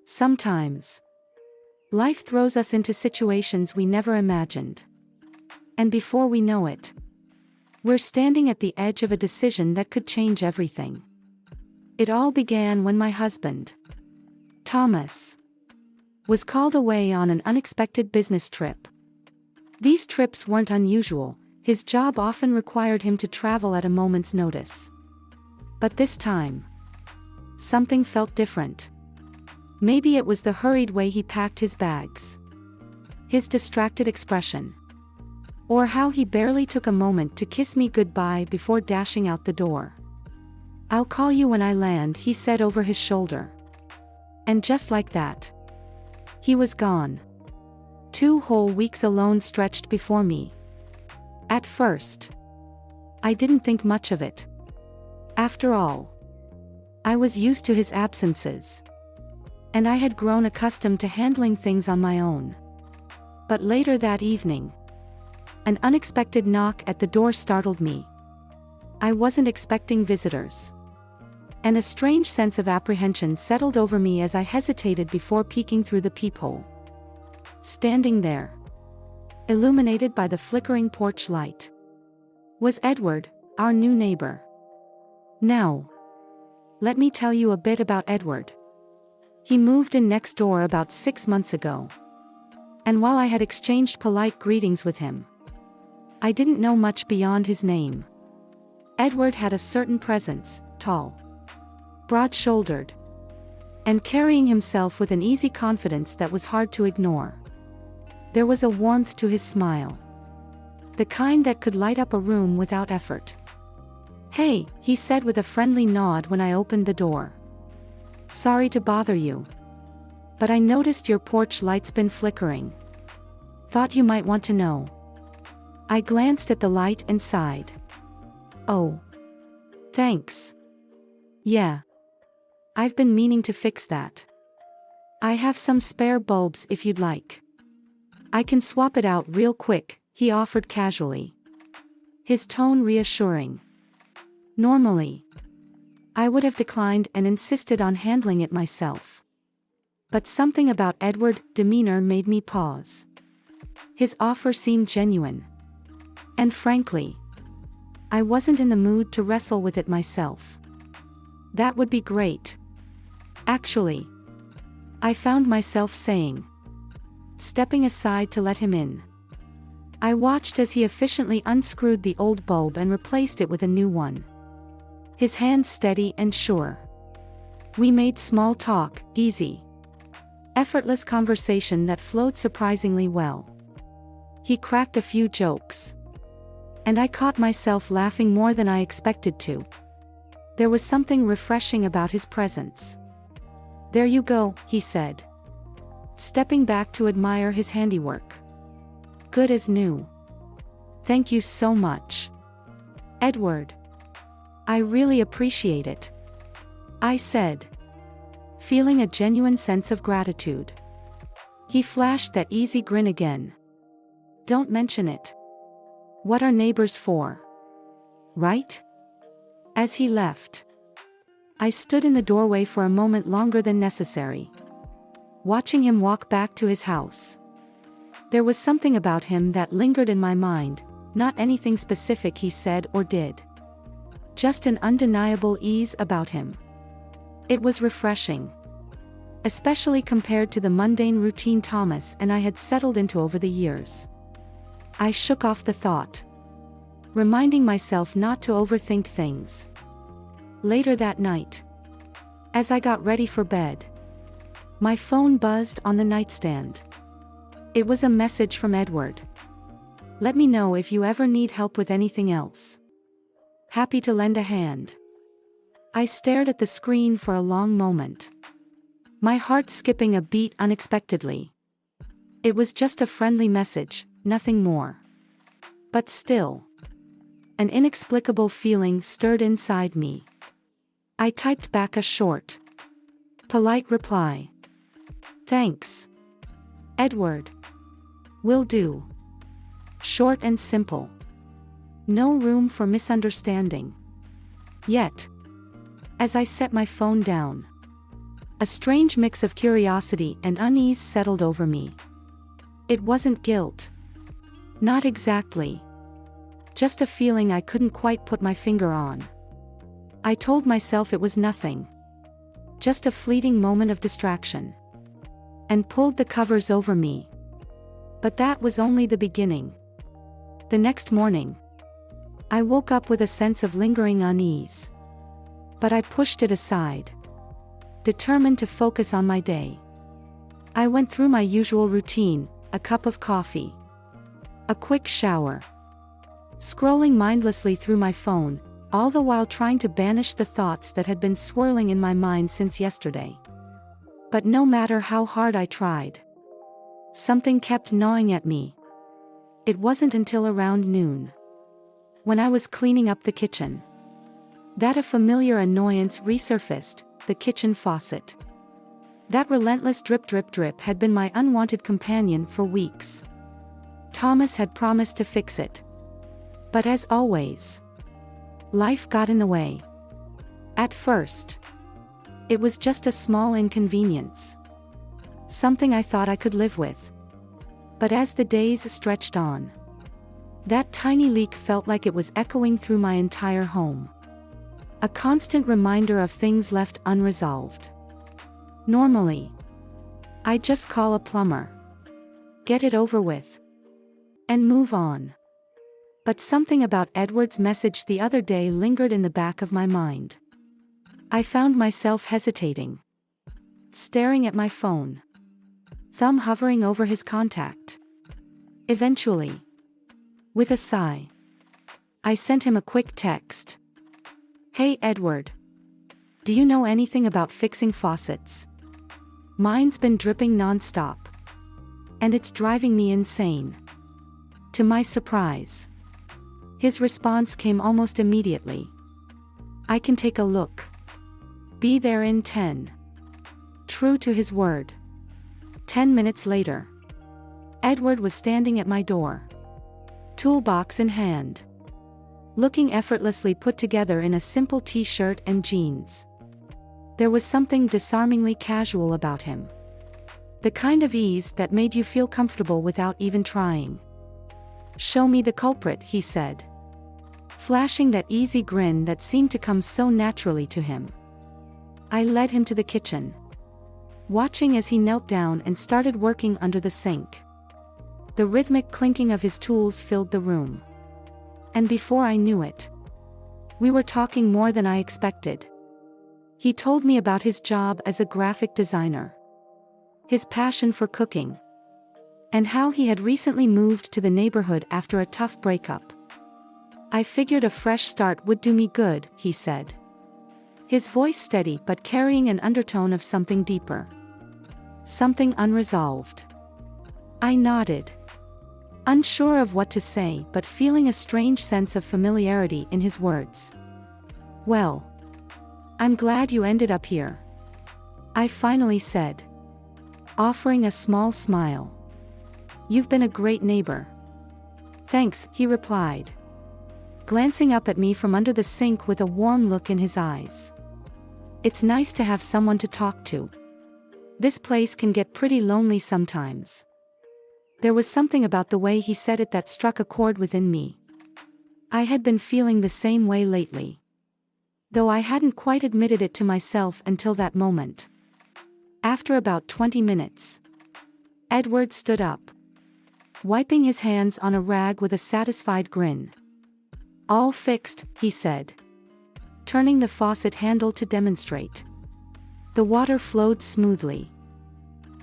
Sometimes, life throws us into situations we never imagined. And before we know it, we're standing at the edge of a decision that could change everything. It all began when my husband, Thomas, was called away on an unexpected business trip. These trips weren't unusual, his job often required him to travel at a moment's notice. But this time, something felt different. Maybe it was the hurried way he packed his bags, his distracted expression, or how he barely took a moment to kiss me goodbye before dashing out the door. "I'll call you when I land," he said over his shoulder. And just like that, he was gone. 2 whole weeks alone stretched before me. At first, I didn't think much of it. After all, I was used to his absences, and I had grown accustomed to handling things on my own. But later that evening, an unexpected knock at the door startled me. I wasn't expecting visitors, and a strange sense of apprehension settled over me as I hesitated before peeking through the peephole. Standing there, illuminated by the flickering porch light, was Edward, our new neighbor. Now, let me tell you a bit about Edward. He moved in next door about 6 months ago. And while I had exchanged polite greetings with him, I didn't know much beyond his name. Edward had a certain presence, tall, broad-shouldered, and carrying himself with an easy confidence that was hard to ignore. There was a warmth to his smile, the kind that could light up a room without effort. "Hey," he said with a friendly nod when I opened the door. "Sorry to bother you, but I noticed your porch light's been flickering. Thought you might want to know." I glanced at the light and sighed. "Oh, thanks. Yeah, I've been meaning to fix that. I have some spare bulbs if you'd like. I can swap it out real quick," he offered casually, his tone reassuring. Normally, I would have declined and insisted on handling it myself. But something about Edward's demeanor made me pause. His offer seemed genuine. And frankly, I wasn't in the mood to wrestle with it myself. "That would be great. Actually," I found myself saying, stepping aside to let him in. I watched as he efficiently unscrewed the old bulb and replaced it with a new one, his hands steady and sure. We made small talk, easy, effortless conversation that flowed surprisingly well. He cracked a few jokes, and I caught myself laughing more than I expected to. There was something refreshing about his presence. "There you go," he said, stepping back to admire his handiwork. "Good as new. Thank you so much, Edward. I really appreciate it," I said, feeling a genuine sense of gratitude. He flashed that easy grin again. "Don't mention it. What are neighbors for? Right?" As he left, I stood in the doorway for a moment longer than necessary, watching him walk back to his house. There was something about him that lingered in my mind, not anything specific he said or did. Just an undeniable ease about him. It was refreshing, especially compared to the mundane routine Thomas and I had settled into over the years. I shook off the thought, reminding myself not to overthink things. Later that night, as I got ready for bed, my phone buzzed on the nightstand. It was a message from Edward. "Let me know if you ever need help with anything else. Happy to lend a hand." I stared at the screen for a long moment, my heart skipping a beat unexpectedly. It was just a friendly message, nothing more. But still, an inexplicable feeling stirred inside me. I typed back a short, polite reply. "Thanks, Edward. Will do." Short and simple. No room for misunderstanding. Yet, as I set my phone down, A strange mix of curiosity and unease settled over me. It wasn't guilt. Not exactly. Just a feeling I couldn't quite put my finger on. I told myself it was nothing. Just a fleeting moment of distraction. And pulled the covers over me. But that was only the beginning. The next morning, I woke up with a sense of lingering unease. But I pushed it aside, determined to focus on my day. I went through my usual routine, a cup of coffee, a quick shower, scrolling mindlessly through my phone, all the while trying to banish the thoughts that had been swirling in my mind since yesterday. But no matter how hard I tried, something kept gnawing at me. It wasn't until around noon, when I was cleaning up the kitchen, that a familiar annoyance resurfaced: the kitchen faucet. That relentless drip drip drip had been my unwanted companion for weeks. Thomas had promised to fix it. But as always, life got in the way. At first, it was just a small inconvenience. Something I thought I could live with. But as the days stretched on, that tiny leak felt like it was echoing through my entire home. A constant reminder of things left unresolved. Normally, I'd just call a plumber, get it over with, and move on. But something about Edward's message the other day lingered in the back of my mind. I found myself hesitating, staring at my phone, thumb hovering over his contact. Eventually, with a sigh, I sent him a quick text. "Hey Edward. Do you know anything about fixing faucets? Mine's been dripping non-stop. And it's driving me insane." To my surprise, his response came almost immediately. "I can take a look. Be there in 10. True to his word. 10 minutes later, Edward was standing at my door, toolbox in hand, looking effortlessly put together in a simple t-shirt and jeans. There was something disarmingly casual about him. The kind of ease that made you feel comfortable without even trying. "Show me the culprit," he said, flashing that easy grin that seemed to come so naturally to him. I led him to the kitchen, watching as he knelt down and started working under the sink. The rhythmic clinking of his tools filled the room. And before I knew it, we were talking more than I expected. He told me about his job as a graphic designer, his passion for cooking, and how he had recently moved to the neighborhood after a tough breakup. "I figured a fresh start would do me good," he said, his voice steady but carrying an undertone of something deeper, something unresolved. I nodded, unsure of what to say but feeling a strange sense of familiarity in his words. "Well, I'm glad you ended up here," I finally said, offering a small smile. "You've been a great neighbor." "Thanks," he replied, glancing up at me from under the sink with a warm look in his eyes. "It's nice to have someone to talk to. This place can get pretty lonely sometimes." There was something about the way he said it that struck a chord within me. I had been feeling the same way lately, though I hadn't quite admitted it to myself until that moment. After about 20 minutes, Edward stood up, wiping his hands on a rag with a satisfied grin. "All fixed," he said, turning the faucet handle to demonstrate. The water flowed smoothly.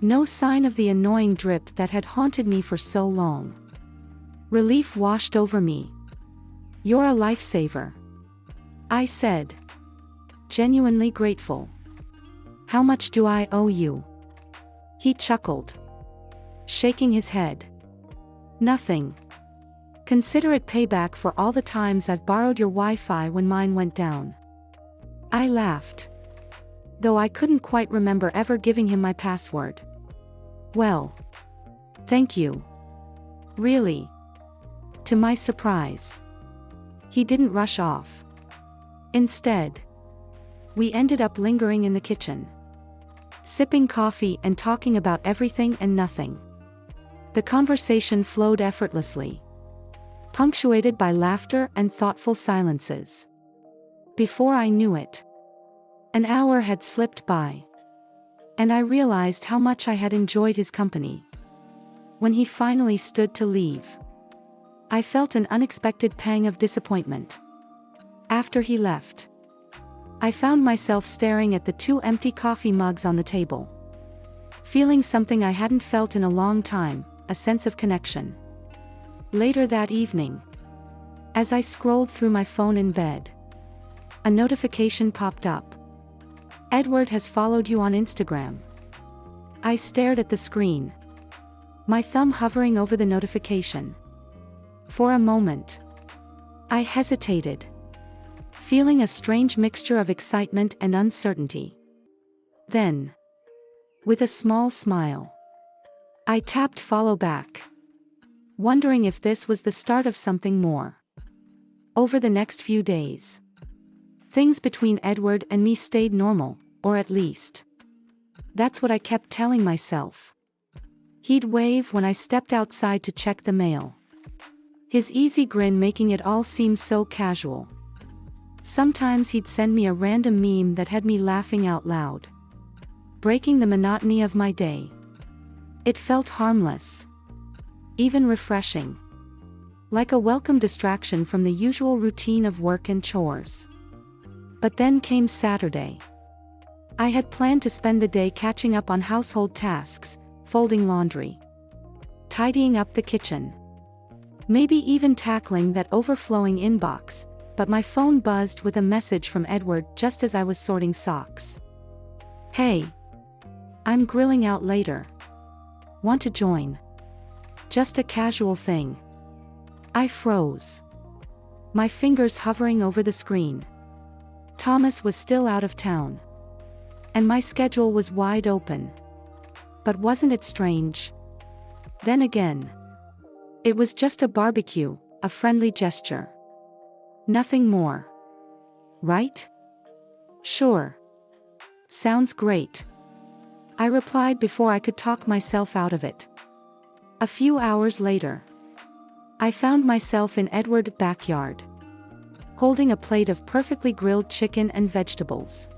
No sign of the annoying drip that had haunted me for so long. Relief washed over me. "You're a lifesaver," I said, genuinely grateful. "How much do I owe you?" He chuckled, shaking his head. "Nothing. Consider it payback for all the times I've borrowed your Wi-Fi when mine went down." I laughed, though I couldn't quite remember ever giving him my password. "Well, thank you. Really." To my surprise, he didn't rush off. Instead, we ended up lingering in the kitchen, sipping coffee and talking about everything and nothing. The conversation flowed effortlessly, punctuated by laughter and thoughtful silences. Before I knew it, an hour had slipped by, and I realized how much I had enjoyed his company. When he finally stood to leave, I felt an unexpected pang of disappointment. After he left, I found myself staring at the 2 empty coffee mugs on the table, feeling something I hadn't felt in a long time, a sense of connection. Later that evening, as I scrolled through my phone in bed, a notification popped up. "Edward has followed you on Instagram." I stared at the screen, my thumb hovering over the notification. For a moment, I hesitated, feeling a strange mixture of excitement and uncertainty. Then, with a small smile, I tapped follow back, wondering if this was the start of something more. Over the next few days, things between Edward and me stayed normal, or at least, that's what I kept telling myself. He'd wave when I stepped outside to check the mail, his easy grin making it all seem so casual. Sometimes he'd send me a random meme that had me laughing out loud, breaking the monotony of my day. It felt harmless, even refreshing, like a welcome distraction from the usual routine of work and chores. But then came Saturday. I had planned to spend the day catching up on household tasks, folding laundry, tidying up the kitchen, maybe even tackling that overflowing inbox, but my phone buzzed with a message from Edward just as I was sorting socks. "Hey, I'm grilling out later. Want to join?" Just a casual thing. I froze, my fingers hovering over the screen. Thomas was still out of town, and my schedule was wide open. But wasn't it strange? Then again, it was just a barbecue, a friendly gesture. Nothing more. Right? "Sure. Sounds great," I replied before I could talk myself out of it. A few hours later, I found myself in Edward's backyard, holding a plate of perfectly grilled chicken and vegetables.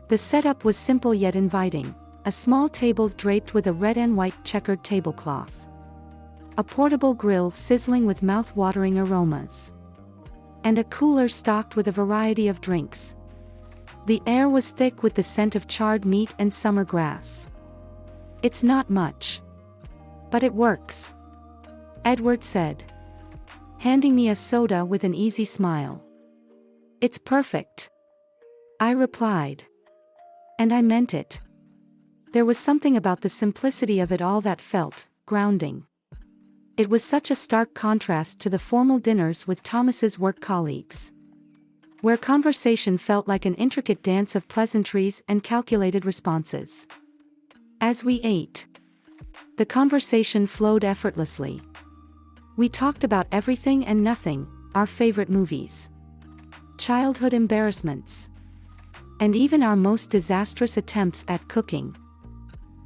The setup was simple yet inviting: a small table draped with a red and white checkered tablecloth, a portable grill sizzling with mouth-watering aromas, and a cooler stocked with a variety of drinks. The air was thick with the scent of charred meat and summer grass. "It's not much, but it works," Edward said, handing me a soda with an easy smile. "It's perfect," I replied. And I meant it. There was something about the simplicity of it all that felt grounding. It was such a stark contrast to the formal dinners with Thomas's work colleagues, where conversation felt like an intricate dance of pleasantries and calculated responses. As we ate, the conversation flowed effortlessly. We talked about everything and nothing, our favorite movies, childhood embarrassments, and even our most disastrous attempts at cooking.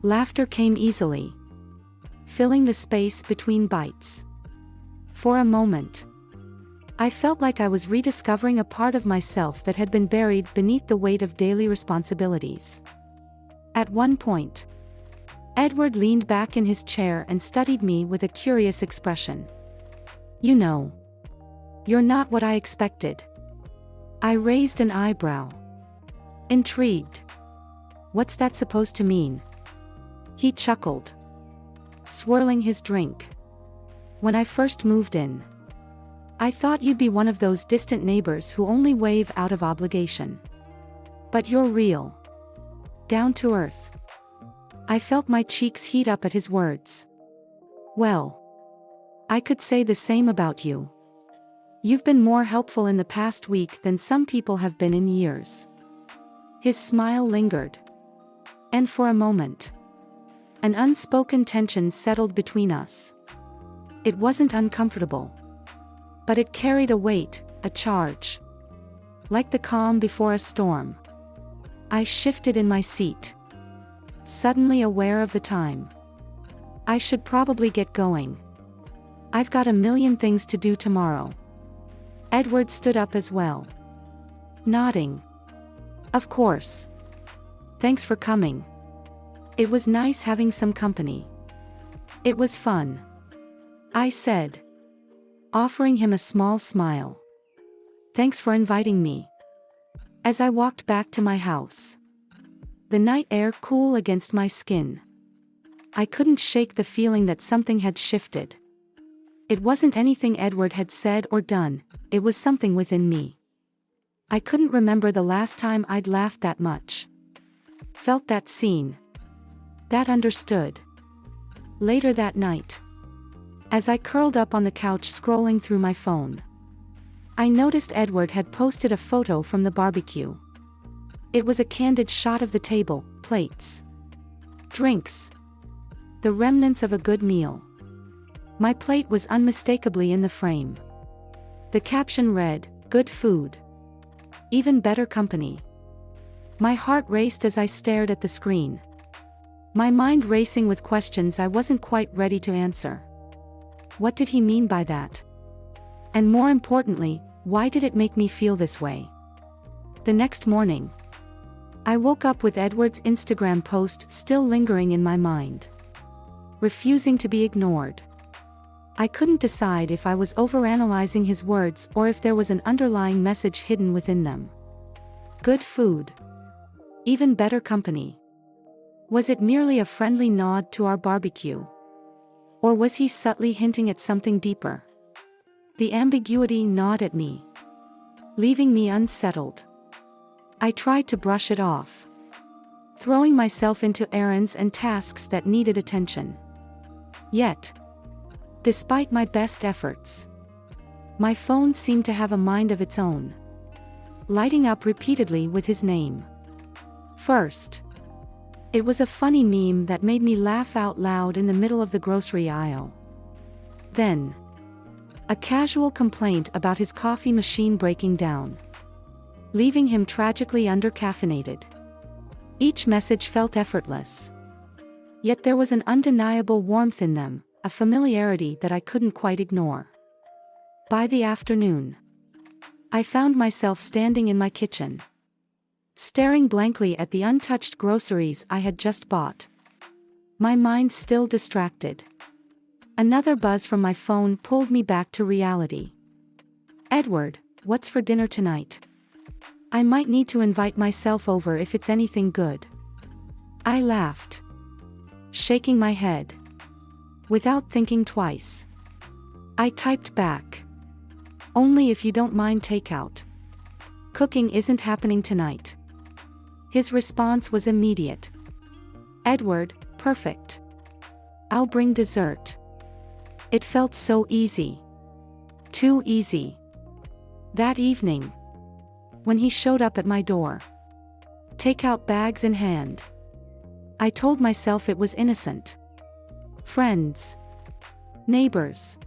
Laughter came easily, filling the space between bites. For a moment, I felt like I was rediscovering a part of myself that had been buried beneath the weight of daily responsibilities. At one point, Edward leaned back in his chair and studied me with a curious expression. "You know, you're not what I expected." I raised an eyebrow, intrigued. "What's that supposed to mean?" He chuckled, swirling his drink. "When I first moved in, I thought you'd be one of those distant neighbors who only wave out of obligation. But you're real, down to earth." I felt my cheeks heat up at his words. "Well, I could say the same about you. You've been more helpful in the past week than some people have been in years." His smile lingered, and for a moment, an unspoken tension settled between us. It wasn't uncomfortable, but it carried a weight, a charge. Like the calm before a storm. I shifted in my seat, suddenly aware of the time. I should probably get going. I've got a million things to do tomorrow. Edward stood up as well. Nodding. Of course. Thanks for coming. It was nice having some company. It was fun, I said, offering him a small smile. Thanks for inviting me. As I walked back to my house, the night air cool against my skin, I couldn't shake the feeling that something had shifted. It wasn't anything Edward had said or done, it was something within me. I couldn't remember the last time I'd laughed that much. Felt that seen. That understood. Later that night, as I curled up on the couch scrolling through my phone, I noticed Edward had posted a photo from the barbecue. It was a candid shot of the table, plates, drinks, the remnants of a good meal. My plate was unmistakably in the frame. The caption read, "Good food. Even better company." My heart raced as I stared at the screen, my mind racing with questions I wasn't quite ready to answer. What did he mean by that? And more importantly, why did it make me feel this way? The next morning, I woke up with Edward's Instagram post still lingering in my mind, refusing to be ignored. I couldn't decide if I was overanalyzing his words or if there was an underlying message hidden within them. Good food. Even better company. Was it merely a friendly nod to our barbecue? Or was he subtly hinting at something deeper? The ambiguity gnawed at me, leaving me unsettled. I tried to brush it off, throwing myself into errands and tasks that needed attention. Yet, despite my best efforts, my phone seemed to have a mind of its own, lighting up repeatedly with his name. First, it was a funny meme that made me laugh out loud in the middle of the grocery aisle. Then, a casual complaint about his coffee machine breaking down, leaving him tragically undercaffeinated. Each message felt effortless, yet there was an undeniable warmth in them, a familiarity that I couldn't quite ignore. By the afternoon, I found myself standing in my kitchen, staring blankly at the untouched groceries I had just bought, my mind still distracted. Another buzz from my phone pulled me back to reality. "Edward, what's for dinner tonight? I might need to invite myself over if it's anything good." I laughed, shaking my head. Without thinking twice, I typed back, "Only if you don't mind takeout. Cooking isn't happening tonight." His response was immediate. "Edward, perfect. I'll bring dessert." It felt so easy. Too easy. That evening, when he showed up at my door, takeout bags in hand, I told myself it was innocent. Friends. Neighbors.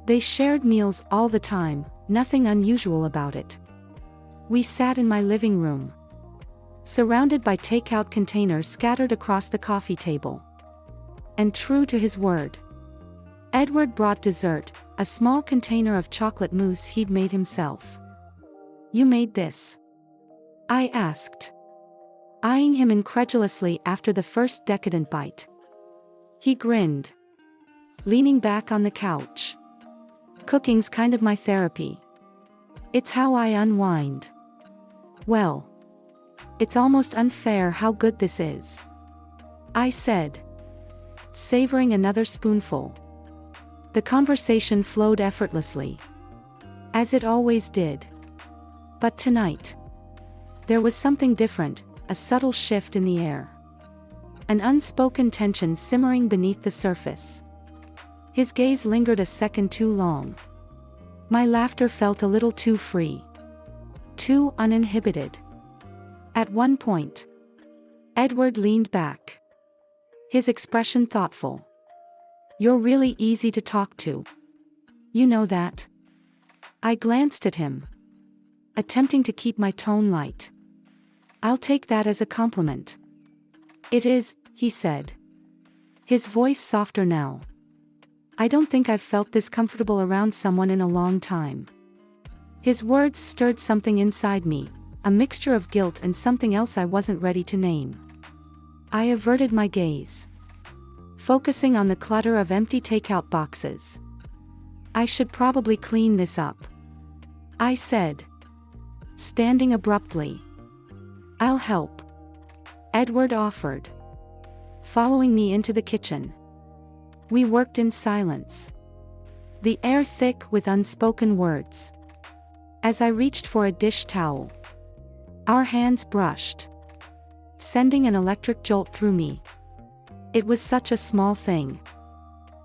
They shared meals all the time, nothing unusual about it. We sat in my living room, surrounded by takeout containers scattered across the coffee table. And true to his word, Edward brought dessert, a small container of chocolate mousse he'd made himself. "You made this?" I asked, eyeing him incredulously after the first decadent bite. He grinned, leaning back on the couch. "Cooking's kind of my therapy. It's how I unwind." "Well, it's almost unfair how good this is," I said, savoring another spoonful. The conversation flowed effortlessly, as it always did. But tonight, there was something different, a subtle shift in the air, an unspoken tension simmering beneath the surface. His gaze lingered a second too long. My laughter felt a little too free, too uninhibited. At one point, Edward leaned back, his expression thoughtful. "You're really easy to talk to. You know that?" I glanced at him, attempting to keep my tone light. "I'll take that as a compliment." It is, he said. His voice softer now. I don't think I've felt this comfortable around someone in a long time. His words stirred something inside me, a mixture of guilt and something else I wasn't ready to name. I averted my gaze, focusing on the clutter of empty takeout boxes. I should probably clean this up, I said, standing abruptly. I'll help, Edward offered, following me into the kitchen. We worked in silence, the air thick with unspoken words. As I reached for a dish towel, our hands brushed, sending an electric jolt through me. It was such a small thing,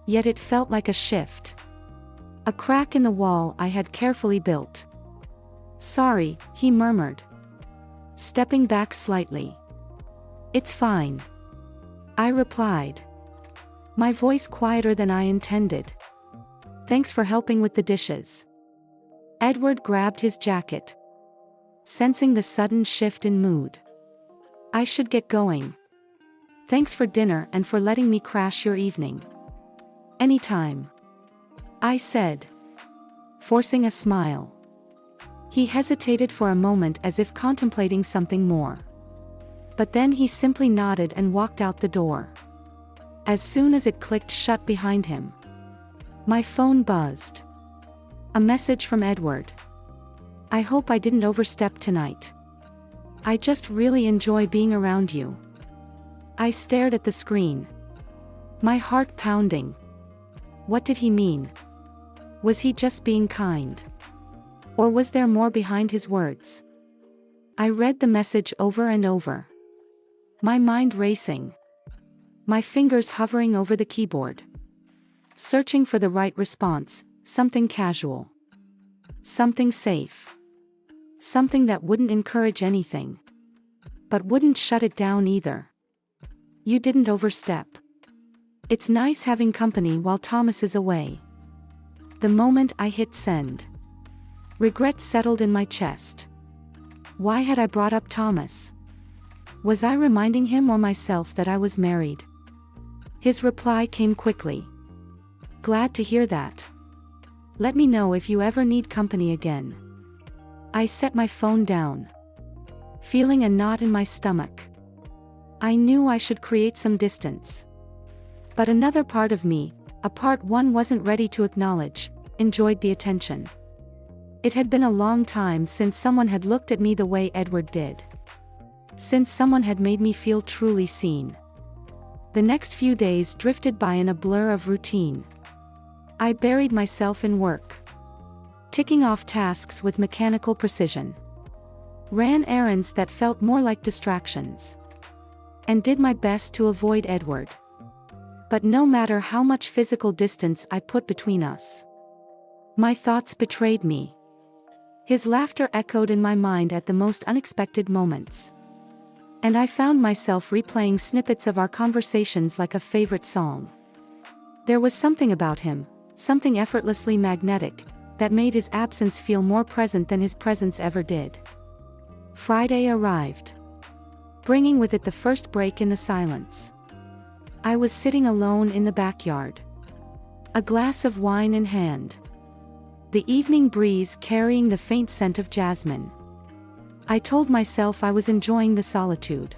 yet it felt like a shift. A crack in the wall I had carefully built. Sorry, he murmured, stepping back slightly. It's fine, I replied, my voice quieter than I intended. Thanks for helping with the dishes. Edward grabbed his jacket, sensing the sudden shift in mood. I should get going. Thanks for dinner and for letting me crash your evening. Anytime, I said, forcing a smile. He hesitated for a moment as if contemplating something more. But then he simply nodded and walked out the door. As soon as it clicked shut behind him, my phone buzzed. A message from Edward. I hope I didn't overstep tonight. I just really enjoy being around you. I stared at the screen, my heart pounding. What did he mean? Was he just being kind? Or was there more behind his words? I read the message over and over, my mind racing, my fingers hovering over the keyboard, searching for the right response, something casual, something safe, something that wouldn't encourage anything, but wouldn't shut it down either. You didn't overstep. It's nice having company while Thomas is away. The moment I hit send, regret settled in my chest. Why had I brought up Thomas? Was I reminding him or myself that I was married? His reply came quickly. Glad to hear that. Let me know if you ever need company again. I set my phone down, feeling a knot in my stomach. I knew I should create some distance. But another part of me, a part one wasn't ready to acknowledge, enjoyed the attention. It had been a long time since someone had looked at me the way Edward did. Since someone had made me feel truly seen. The next few days drifted by in a blur of routine. I buried myself in work, ticking off tasks with mechanical precision. Ran errands that felt more like distractions. And did my best to avoid Edward. But no matter how much physical distance I put between us, my thoughts betrayed me. His laughter echoed in my mind at the most unexpected moments. And I found myself replaying snippets of our conversations like a favorite song. There was something about him, something effortlessly magnetic, that made his absence feel more present than his presence ever did. Friday arrived, bringing with it the first break in the silence. I was sitting alone in the backyard, a glass of wine in hand, the evening breeze carrying the faint scent of jasmine. I told myself I was enjoying the solitude.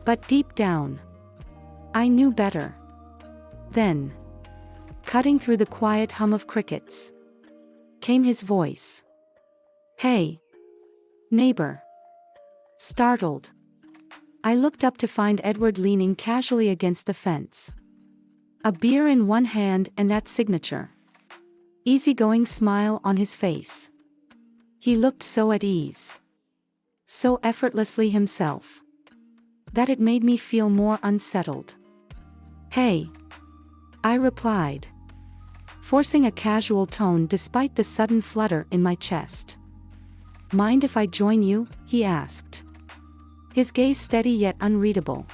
But deep down, I knew better. Then, cutting through the quiet hum of crickets, came his voice. Hey, neighbor. Startled, I looked up to find Edward leaning casually against the fence. A beer in one hand and that signature easygoing smile on his face. He looked so at ease, so effortlessly himself, that it made me feel more unsettled. Hey, I replied, forcing a casual tone despite the sudden flutter in my chest. Mind if I join you? He asked, his gaze steady yet unreadable.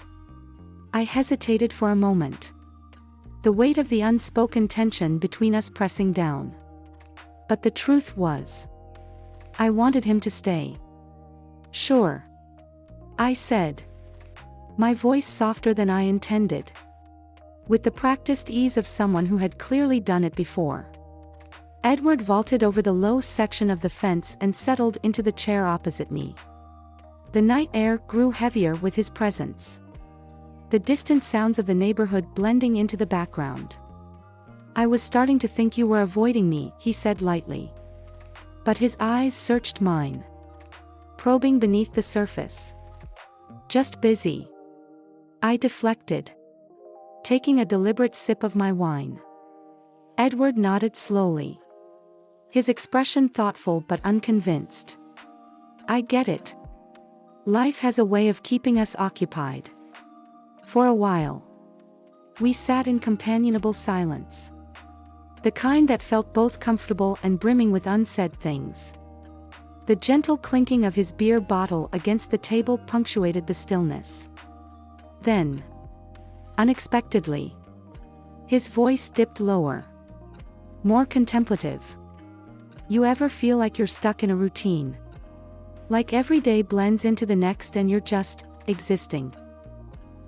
I hesitated for a moment, the weight of the unspoken tension between us pressing down. But the truth was, I wanted him to stay. Sure, I said, my voice softer than I intended, with the practiced ease of someone who had clearly done it before. Edward vaulted over the low section of the fence and settled into the chair opposite me. The night air grew heavier with his presence, the distant sounds of the neighborhood blending into the background. "I was starting to think you were avoiding me," he said lightly. But his eyes searched mine, probing beneath the surface. "Just busy," I deflected, taking a deliberate sip of my wine. Edward nodded slowly, his expression thoughtful but unconvinced. "I get it. Life has a way of keeping us occupied." For a while, we sat in companionable silence, the kind that felt both comfortable and brimming with unsaid things. The gentle clinking of his beer bottle against the table punctuated the stillness. Then, unexpectedly, his voice dipped lower, more contemplative. "You ever feel like you're stuck in a routine? Like every day blends into the next and you're just existing?"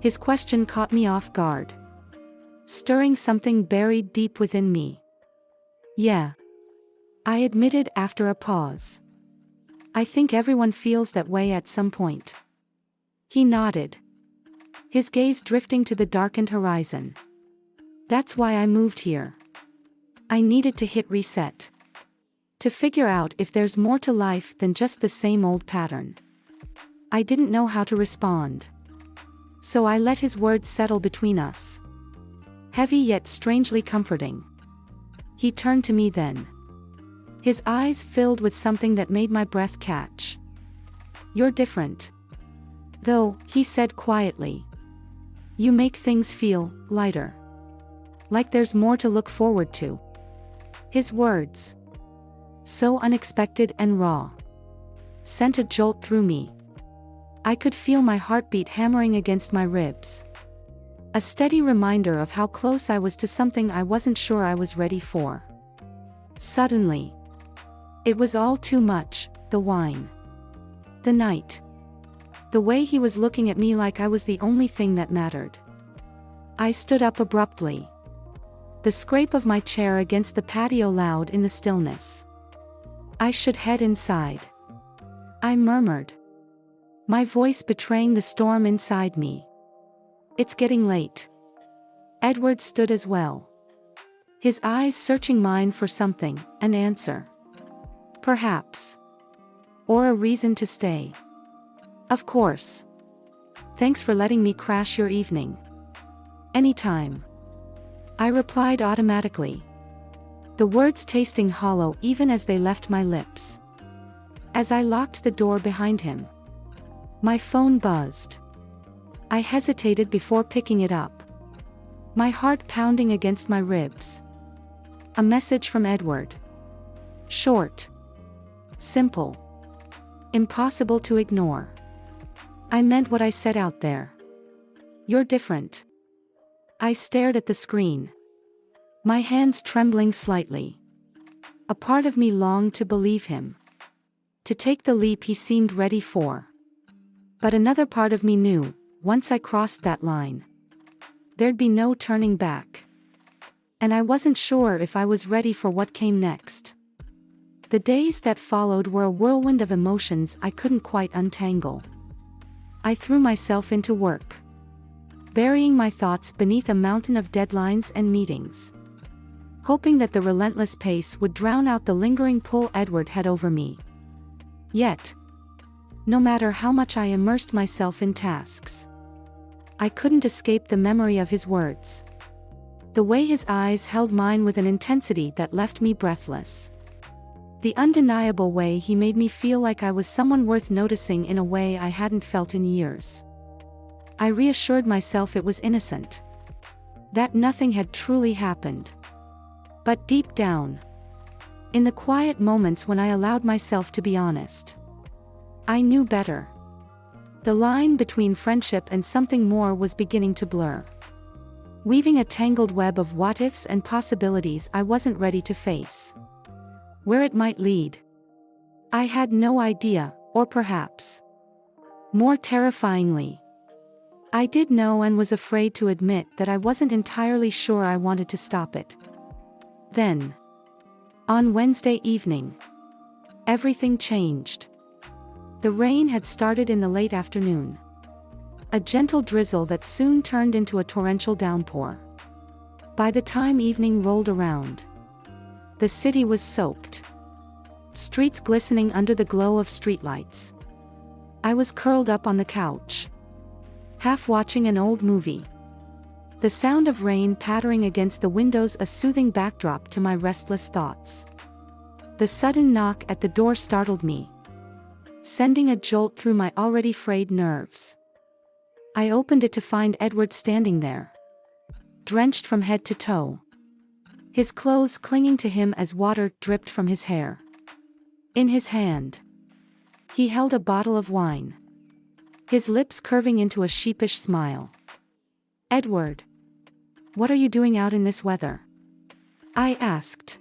His question caught me off guard, stirring something buried deep within me. "Yeah," I admitted after a pause. "I think everyone feels that way at some point." He nodded, his gaze drifting to the darkened horizon. "That's why I moved here. I needed to hit reset, to figure out if there's more to life than just the same old pattern." I didn't know how to respond, so I let his words settle between us, heavy yet strangely comforting. He turned to me then, his eyes filled with something that made my breath catch. "You're different, though," he said quietly. "You make things feel lighter, like there's more to look forward to." His words, so unexpected and raw, sent a jolt through me. I could feel my heartbeat hammering against my ribs, a steady reminder of how close I was to something I wasn't sure I was ready for. Suddenly, it was all too much: the wine, the night, the way he was looking at me like I was the only thing that mattered. I stood up abruptly, the scrape of my chair against the patio loud in the stillness. "I should head inside," I murmured, my voice betraying the storm inside me. "It's getting late." Edward stood as well, his eyes searching mine for something, an answer, perhaps, or a reason to stay. "Of course. Thanks for letting me crash your evening." "Anytime," I replied automatically, the words tasting hollow even as they left my lips. As I locked the door behind him, my phone buzzed. I hesitated before picking it up, my heart pounding against my ribs. A message from Edward. Short, simple, impossible to ignore. I meant what I said out there. "You're different." I stared at the screen, my hands trembling slightly. A part of me longed to believe him, to take the leap he seemed ready for. But another part of me knew, once I crossed that line, there'd be no turning back. And I wasn't sure if I was ready for what came next. The days that followed were a whirlwind of emotions I couldn't quite untangle. I threw myself into work, burying my thoughts beneath a mountain of deadlines and meetings, hoping that the relentless pace would drown out the lingering pull Edward had over me. Yet, no matter how much I immersed myself in tasks, I couldn't escape the memory of his words, the way his eyes held mine with an intensity that left me breathless, the undeniable way he made me feel like I was someone worth noticing in a way I hadn't felt in years. I reassured myself it was innocent, that nothing had truly happened. But deep down, in the quiet moments when I allowed myself to be honest, I knew better. The line between friendship and something more was beginning to blur, weaving a tangled web of what-ifs and possibilities I wasn't ready to face. Where it might lead, I had no idea, or perhaps, more terrifyingly, I did know and was afraid to admit that I wasn't entirely sure I wanted to stop it. Then, on Wednesday evening, everything changed. The rain had started in the late afternoon. A gentle drizzle that soon turned into a torrential downpour. By the time evening rolled around, the city was soaked. Streets glistening under the glow of streetlights. I was curled up on the couch, half watching an old movie. The sound of rain pattering against the windows a soothing backdrop to my restless thoughts. The sudden knock at the door startled me, sending a jolt through my already frayed nerves. I opened it to find Edward standing there, drenched from head to toe, his clothes clinging to him as water dripped from his hair. In his hand, he held a bottle of wine, his lips curving into a sheepish smile. "Edward, what are you doing out in this weather?" I asked,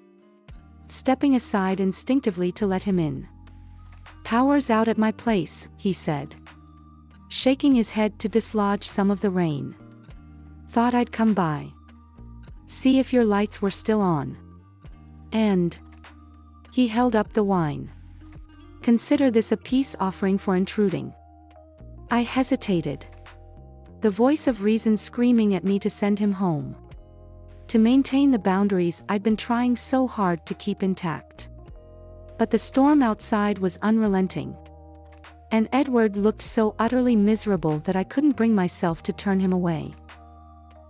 stepping aside instinctively to let him in. "Power's out at my place," he said, shaking his head to dislodge some of the rain. "Thought I'd come by, see if your lights were still on." And he held up the wine. "Consider this a peace offering for intruding." I hesitated, the voice of reason screaming at me to send him home, to maintain the boundaries I'd been trying so hard to keep intact. But the storm outside was unrelenting, and Edward looked so utterly miserable that I couldn't bring myself to turn him away.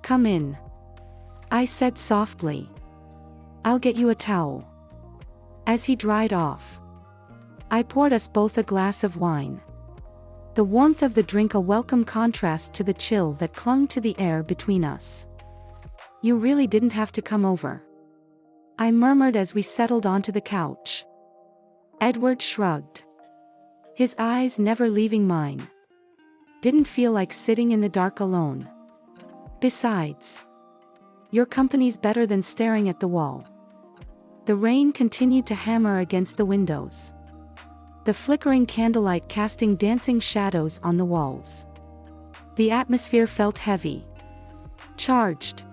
"Come in," I said softly. "I'll get you a towel." As he dried off, I poured us both a glass of wine, the warmth of the drink a welcome contrast to the chill that clung to the air between us. "You really didn't have to come over," I murmured as we settled onto the couch. Edward shrugged, his eyes never leaving mine. "Didn't feel like sitting in the dark alone. Besides, your company's better than staring at the wall." The rain continued to hammer against the windows, the flickering candlelight casting dancing shadows on the walls. The atmosphere felt heavy, charged,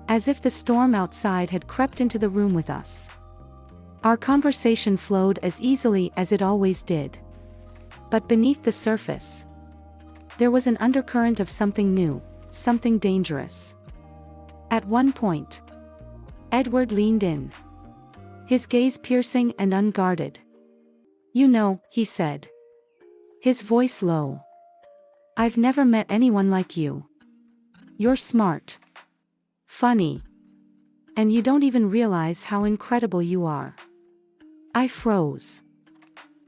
as if the storm outside had crept into the room with us. Our conversation flowed as easily as it always did. But beneath the surface, there was an undercurrent of something new, something dangerous. At one point, Edward leaned in, his gaze piercing and unguarded. "You know," he said, his voice low, "I've never met anyone like you. You're smart, funny, and you don't even realize how incredible you are." I froze,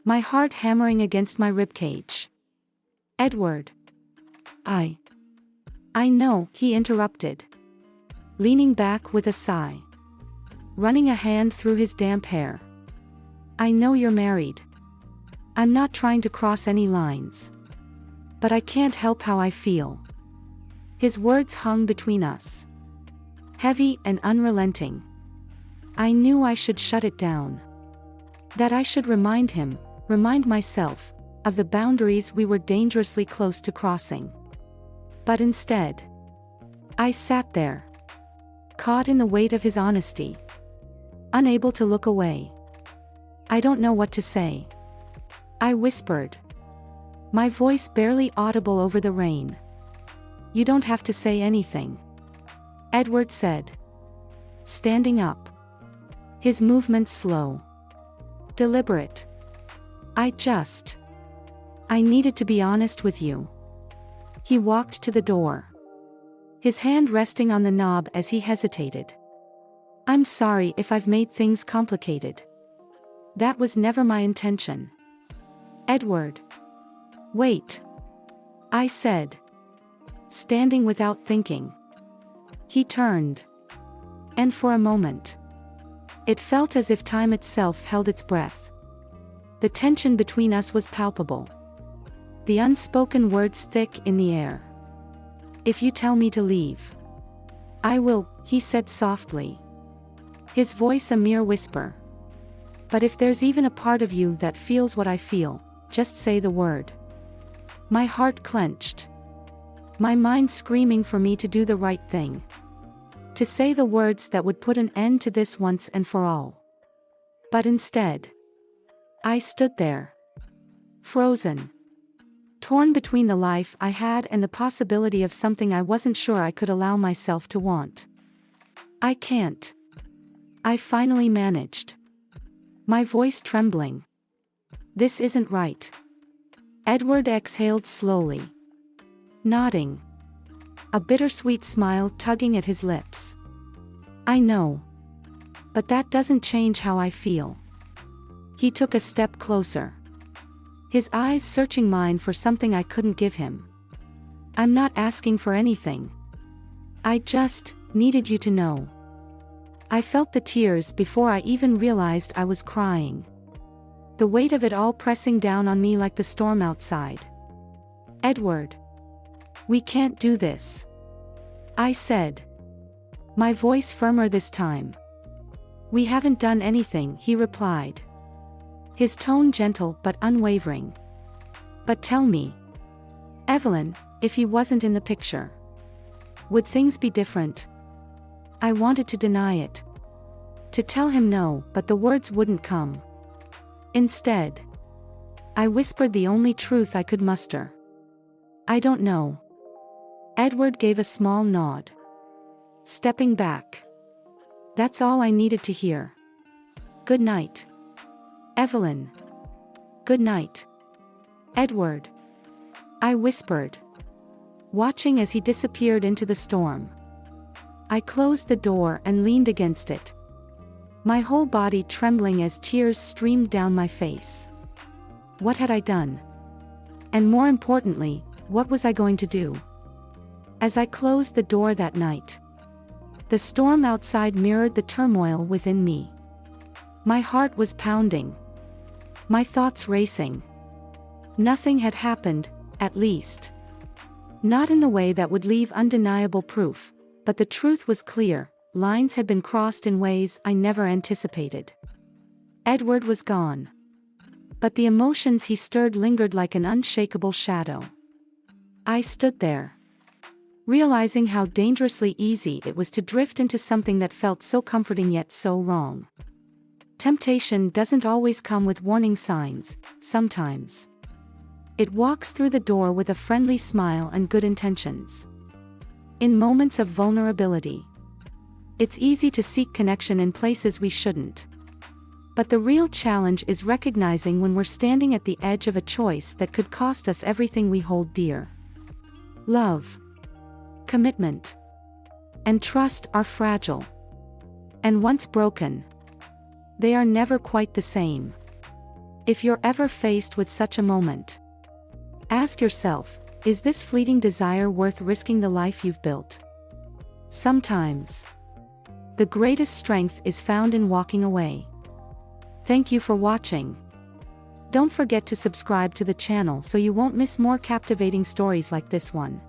my heart hammering against my ribcage. "Edward, I know," he interrupted, leaning back with a sigh, running a hand through his damp hair. "I know you're married. I'm not trying to cross any lines, but I can't help how I feel." His words hung between us, heavy and unrelenting. I knew I should shut it down, that I should remind myself, of the boundaries we were dangerously close to crossing. But instead, I sat there, caught in the weight of his honesty, unable to look away. "I don't know what to say," I whispered, my voice barely audible over the rain. "You don't have to say anything," Edward said, standing up, his movements slow, deliberate. I needed to be honest with you." He walked to the door, his hand resting on the knob as he hesitated. "I'm sorry if I've made things complicated. That was never my intention." "Edward, wait," I said, standing without thinking. He turned, and for a moment, it felt as if time itself held its breath. The tension between us was palpable, the unspoken words thick in the air. "If you tell me to leave, I will," he said softly, his voice a mere whisper. "But if there's even a part of you that feels what I feel, just say the word." My heart clenched. My mind screaming for me to do the right thing. To say the words that would put an end to this once and for all. But instead, I stood there. Frozen. Torn between the life I had and the possibility of something I wasn't sure I could allow myself to want. I can't. I finally managed. My voice trembling. This isn't right. Edward exhaled slowly. Nodding. A bittersweet smile tugging at his lips. I know. But that doesn't change how I feel. He took a step closer. His eyes searching mine for something I couldn't give him. I'm not asking for anything. I just needed you to know. I felt the tears before I even realized I was crying. The weight of it all pressing down on me like the storm outside. Edward. We can't do this. I said. My voice firmer this time. We haven't done anything, he replied. His tone gentle but unwavering. But tell me, Evelyn, if he wasn't in the picture, would things be different? I wanted to deny it. To tell him no, but the words wouldn't come. Instead, I whispered the only truth I could muster. I don't know. Edward gave a small nod. Stepping back. That's all I needed to hear. Good night. Evelyn. Good night. Edward. I whispered, watching as he disappeared into the storm. I closed the door and leaned against it. My whole body trembling as tears streamed down my face. What had I done? And more importantly, what was I going to do? As I closed the door that night, the storm outside mirrored the turmoil within me. My heart was pounding. My thoughts racing. Nothing had happened, at least. Not in the way that would leave undeniable proof, but the truth was clear, lines had been crossed in ways I never anticipated. Edward was gone. But the emotions he stirred lingered like an unshakable shadow. I stood there, realizing how dangerously easy it was to drift into something that felt so comforting yet so wrong. Temptation doesn't always come with warning signs, sometimes. It walks through the door with a friendly smile and good intentions. In moments of vulnerability, it's easy to seek connection in places we shouldn't. But the real challenge is recognizing when we're standing at the edge of a choice that could cost us everything we hold dear. Love, commitment, and trust are fragile. And once broken, they are never quite the same. If you're ever faced with such a moment, ask yourself, is this fleeting desire worth risking the life you've built? Sometimes, the greatest strength is found in walking away. Thank you for watching. Don't forget to subscribe to the channel so you won't miss more captivating stories like this one.